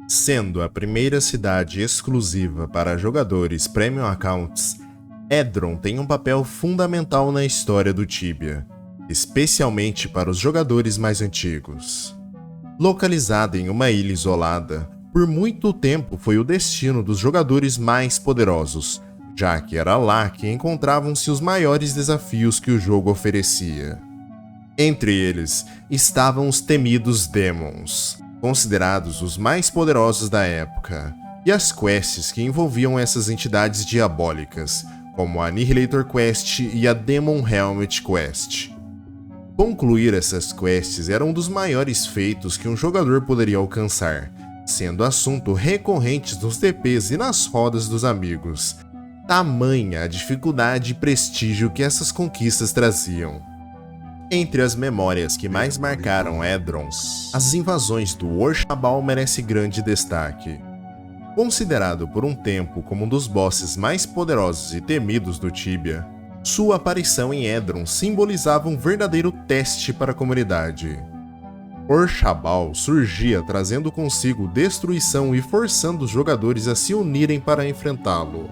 Sendo a primeira cidade exclusiva para jogadores Premium Accounts, Edron tem um papel fundamental na história do Tibia, especialmente para os jogadores mais antigos. Localizada em uma ilha isolada, por muito tempo foi o destino dos jogadores mais poderosos, já que era lá que encontravam-se os maiores desafios que o jogo oferecia. Entre eles estavam os temidos Demons, considerados os mais poderosos da época, e as quests que envolviam essas entidades diabólicas, como a Annihilator Quest e a Demon Helmet Quest. Concluir essas quests era um dos maiores feitos que um jogador poderia alcançar, sendo assunto recorrente nos DPs e nas rodas dos amigos. Tamanha a dificuldade e prestígio que essas conquistas traziam. Entre as memórias que mais marcaram Edron, as invasões do Urshabal merece grande destaque. Considerado por um tempo como um dos bosses mais poderosos e temidos do Tibia, sua aparição em Edron simbolizava um verdadeiro teste para a comunidade. Urshabal surgia trazendo consigo destruição e forçando os jogadores a se unirem para enfrentá-lo.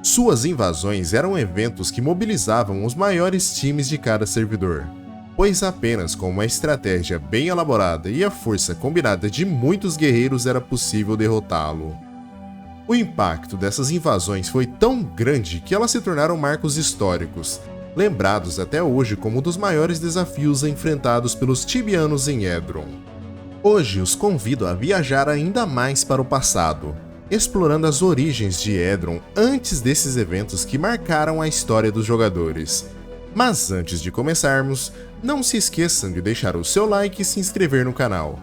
Suas invasões eram eventos que mobilizavam os maiores times de cada servidor, pois apenas com uma estratégia bem elaborada e a força combinada de muitos guerreiros era possível derrotá-lo. O impacto dessas invasões foi tão grande que elas se tornaram marcos históricos, lembrados até hoje como um dos maiores desafios enfrentados pelos tibianos em Edron. Hoje os convido a viajar ainda mais para o passado, explorando as origens de Edron antes desses eventos que marcaram a história dos jogadores. Mas antes de começarmos, não se esqueçam de deixar o seu like e se inscrever no canal.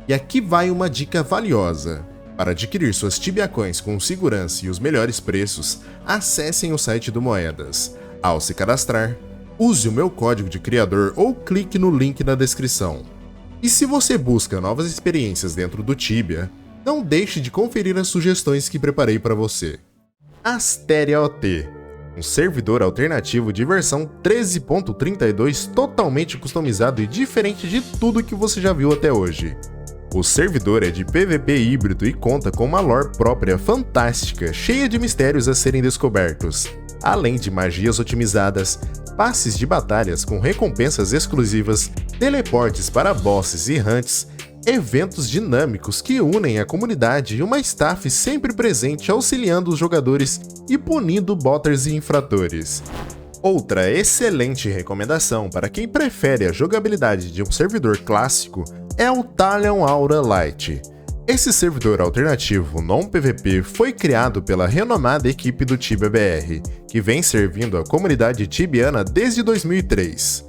E aqui vai uma dica valiosa. Para adquirir suas Tibia Coins com segurança e os melhores preços, acessem o site do Moedas. Ao se cadastrar, use o meu código de criador ou clique no link na descrição. E se você busca novas experiências dentro do Tibia, não deixe de conferir as sugestões que preparei para você. Asteria OT, um servidor alternativo de versão 13.32 totalmente customizado e diferente de tudo que você já viu até hoje. O servidor é de PVP híbrido e conta com uma lore própria fantástica, cheia de mistérios a serem descobertos, além de magias otimizadas, passes de batalhas com recompensas exclusivas, teleportes para bosses e hunts, eventos dinâmicos que unem a comunidade e uma staff sempre presente auxiliando os jogadores e punindo botters e infratores. Outra excelente recomendação para quem prefere a jogabilidade de um servidor clássico é o Talion Aura Lite. Esse servidor alternativo non-PVP foi criado pela renomada equipe do Tibia BR, que vem servindo a comunidade tibiana desde 2003.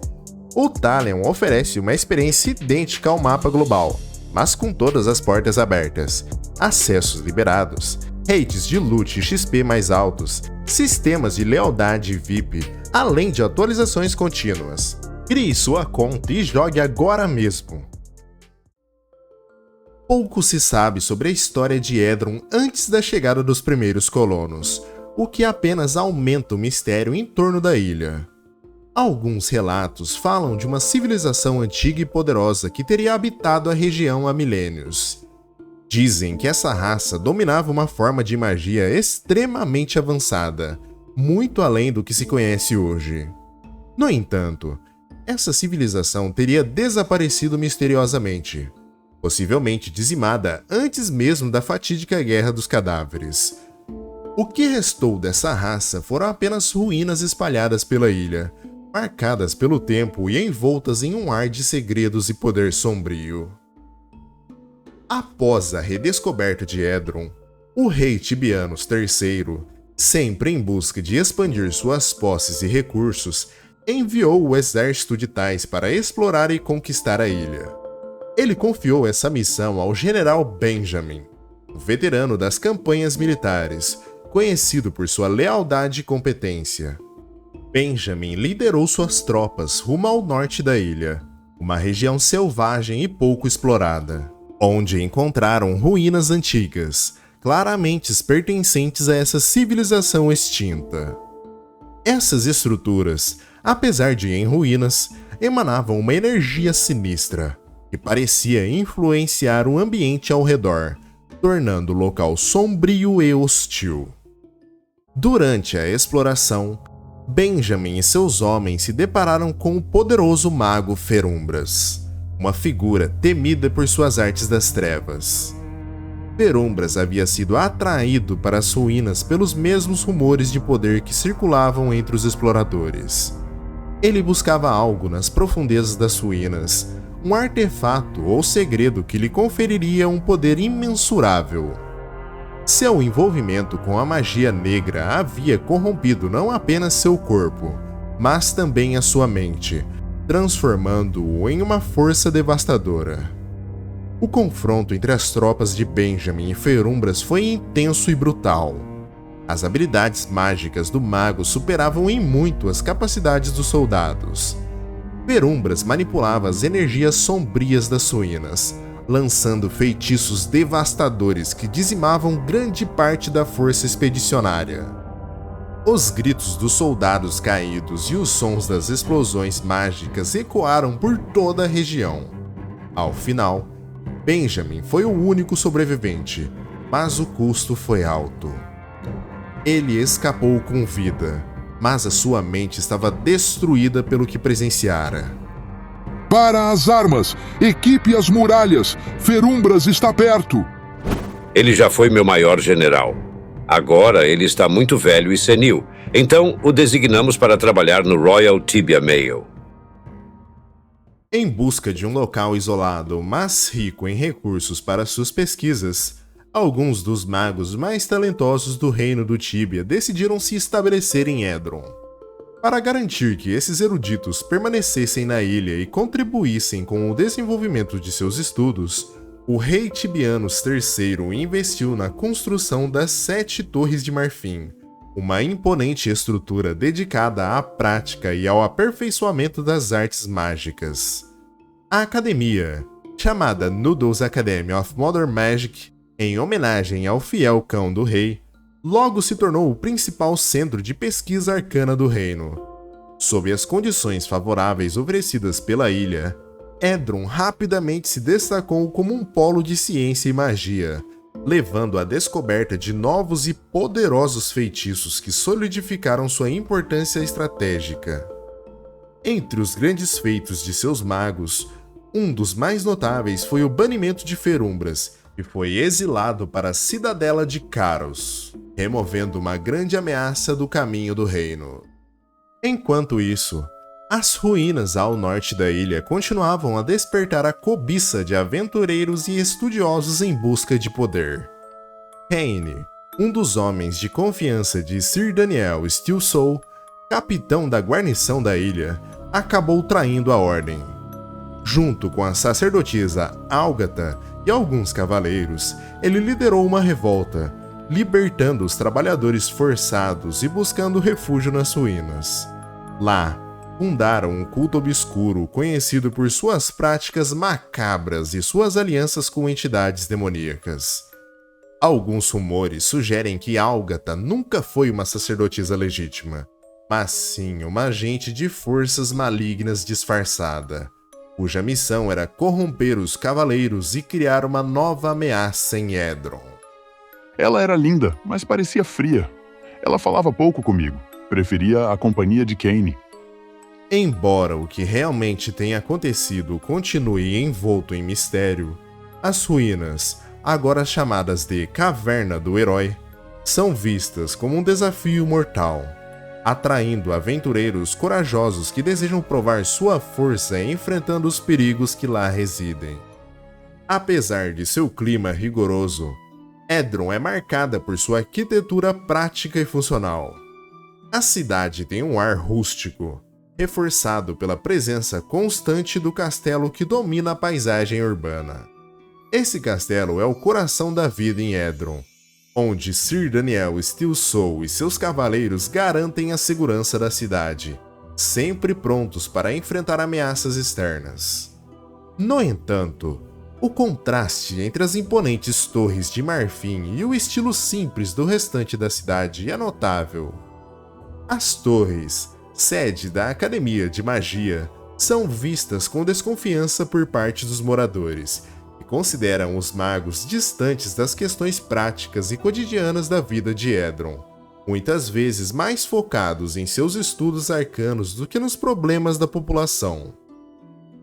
O Talion oferece uma experiência idêntica ao mapa global, mas com todas as portas abertas, acessos liberados, rates de loot e XP mais altos, sistemas de lealdade VIP, além de atualizações contínuas. Crie sua conta e jogue agora mesmo! Pouco se sabe sobre a história de Edron antes da chegada dos primeiros colonos, o que apenas aumenta o mistério em torno da ilha. Alguns relatos falam de uma civilização antiga e poderosa que teria habitado a região há milênios. Dizem que essa raça dominava uma forma de magia extremamente avançada, muito além do que se conhece hoje. No entanto, essa civilização teria desaparecido misteriosamente, possivelmente dizimada antes mesmo da fatídica Guerra dos Cadáveres. O que restou dessa raça foram apenas ruínas espalhadas pela ilha, marcadas pelo tempo e envoltas em um ar de segredos e poder sombrio. Após a redescoberta de Edron, o rei Tibianos III, sempre em busca de expandir suas posses e recursos, enviou o exército de Tais para explorar e conquistar a ilha. Ele confiou essa missão ao general Benjamin, um veterano das campanhas militares, conhecido por sua lealdade e competência. Benjamin liderou suas tropas rumo ao norte da ilha, uma região selvagem e pouco explorada, onde encontraram ruínas antigas, claramente pertencentes a essa civilização extinta. Essas estruturas, apesar de em ruínas, emanavam uma energia sinistra, que parecia influenciar o ambiente ao redor, tornando o local sombrio e hostil. Durante a exploração, Benjamin e seus homens se depararam com o poderoso mago Ferumbras, uma figura temida por suas artes das trevas. Ferumbras havia sido atraído para as ruínas pelos mesmos rumores de poder que circulavam entre os exploradores. Ele buscava algo nas profundezas das ruínas, um artefato ou segredo que lhe conferiria um poder imensurável. Seu envolvimento com a magia negra havia corrompido não apenas seu corpo, mas também a sua mente, transformando-o em uma força devastadora. O confronto entre as tropas de Benjamin e Ferumbras foi intenso e brutal. As habilidades mágicas do mago superavam em muito as capacidades dos soldados. Ferumbras manipulava as energias sombrias das ruínas, lançando feitiços devastadores que dizimavam grande parte da força expedicionária. Os gritos dos soldados caídos e os sons das explosões mágicas ecoaram por toda a região. Ao final, Benjamin foi o único sobrevivente, mas o custo foi alto. Ele escapou com vida, mas a sua mente estava destruída pelo que presenciara. Para as armas! Equipe as muralhas! Ferumbras está perto! Ele já foi meu maior general. Agora ele está muito velho e senil, então o designamos para trabalhar no Royal Tibia Mail. Em busca de um local isolado, mas rico em recursos para suas pesquisas, alguns dos magos mais talentosos do reino do Tibia decidiram se estabelecer em Edron. Para garantir que esses eruditos permanecessem na ilha e contribuíssem com o desenvolvimento de seus estudos, o rei Tibianos III investiu na construção das 7 Torres de Marfim, uma imponente estrutura dedicada à prática e ao aperfeiçoamento das artes mágicas. A academia, chamada Noodles Academy of Modern Magic, em homenagem ao fiel cão do rei, logo se tornou o principal centro de pesquisa arcana do reino. Sob as condições favoráveis oferecidas pela ilha, Edron rapidamente se destacou como um polo de ciência e magia, levando à descoberta de novos e poderosos feitiços que solidificaram sua importância estratégica. Entre os grandes feitos de seus magos, um dos mais notáveis foi o banimento de Ferumbras, que foi exilado para a cidadela de Caros, removendo uma grande ameaça do caminho do reino. Enquanto isso, as ruínas ao norte da ilha continuavam a despertar a cobiça de aventureiros e estudiosos em busca de poder. Kane, um dos homens de confiança de Sir Daniel Steelsoul, capitão da guarnição da ilha, acabou traindo a ordem. Junto com a sacerdotisa Algata e alguns cavaleiros, ele liderou uma revolta, libertando os trabalhadores forçados e buscando refúgio nas ruínas. Lá, fundaram um culto obscuro conhecido por suas práticas macabras e suas alianças com entidades demoníacas. Alguns rumores sugerem que Algata nunca foi uma sacerdotisa legítima, mas sim uma agente de forças malignas disfarçada, cuja missão era corromper os cavaleiros e criar uma nova ameaça em Edron. Ela era linda, mas parecia fria. Ela falava pouco comigo. Preferia a companhia de Kane. Embora o que realmente tenha acontecido continue envolto em mistério, as ruínas, agora chamadas de Caverna do Herói, são vistas como um desafio mortal, atraindo aventureiros corajosos que desejam provar sua força enfrentando os perigos que lá residem. Apesar de seu clima rigoroso, Edron é marcada por sua arquitetura prática e funcional. A cidade tem um ar rústico, reforçado pela presença constante do castelo que domina a paisagem urbana. Esse castelo é o coração da vida em Edron, onde Sir Daniel Steelsoul e seus cavaleiros garantem a segurança da cidade, sempre prontos para enfrentar ameaças externas. No entanto, o contraste entre as imponentes torres de marfim e o estilo simples do restante da cidade é notável. As torres, sede da Academia de Magia, são vistas com desconfiança por parte dos moradores, que consideram os magos distantes das questões práticas e cotidianas da vida de Edron, muitas vezes mais focados em seus estudos arcanos do que nos problemas da população.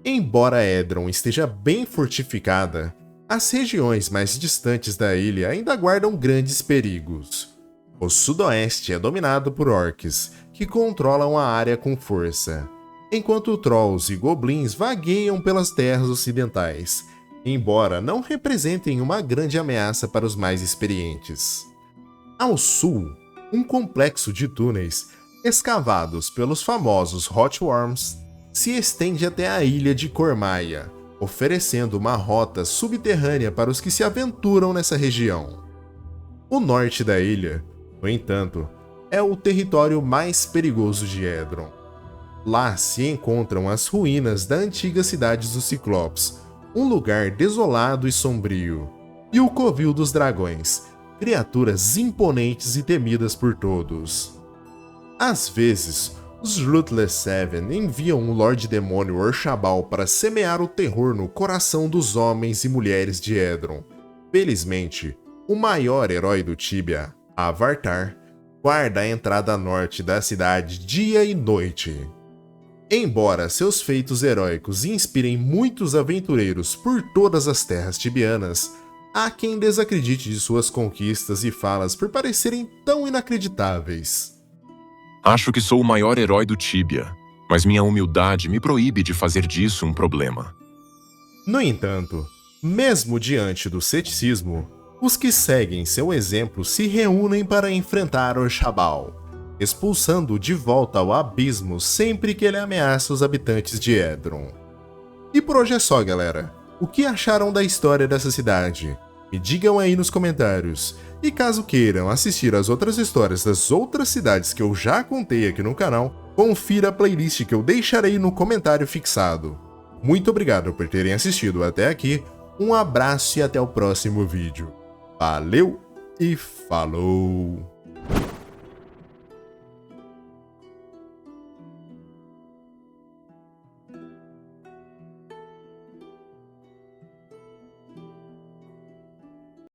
Embora Edron esteja bem fortificada, as regiões mais distantes da ilha ainda guardam grandes perigos. O sudoeste é dominado por orcs, que controlam a área com força, enquanto trolls e goblins vagueiam pelas terras ocidentais, embora não representem uma grande ameaça para os mais experientes. Ao sul, um complexo de túneis, escavados pelos famosos Hotworms, se estende até a ilha de Cormaia, oferecendo uma rota subterrânea para os que se aventuram nessa região. O norte da ilha, no entanto, é o território mais perigoso de Edron. Lá se encontram as ruínas da antiga cidade dos Ciclopes, um lugar desolado e sombrio, e o Covil dos Dragões, criaturas imponentes e temidas por todos. Às vezes, os Ruthless Seven enviam um Lorde Demônio Orshabal para semear o terror no coração dos homens e mulheres de Edron. Felizmente, o maior herói do Tibia, Avartar, guarda a entrada norte da cidade dia e noite. Embora seus feitos heróicos inspirem muitos aventureiros por todas as terras tibianas, há quem desacredite de suas conquistas e falas por parecerem tão inacreditáveis. Acho que sou o maior herói do Tibia, mas minha humildade me proíbe de fazer disso um problema. No entanto, mesmo diante do ceticismo, os que seguem seu exemplo se reúnem para enfrentar Orshabal, expulsando-o de volta ao abismo sempre que ele ameaça os habitantes de Edron. E por hoje é só, galera. O que acharam da história dessa cidade? Me digam aí nos comentários. E caso queiram assistir às outras histórias das outras cidades que eu já contei aqui no canal, confira a playlist que eu deixarei no comentário fixado. Muito obrigado por terem assistido até aqui, um abraço e até o próximo vídeo. Valeu e falou!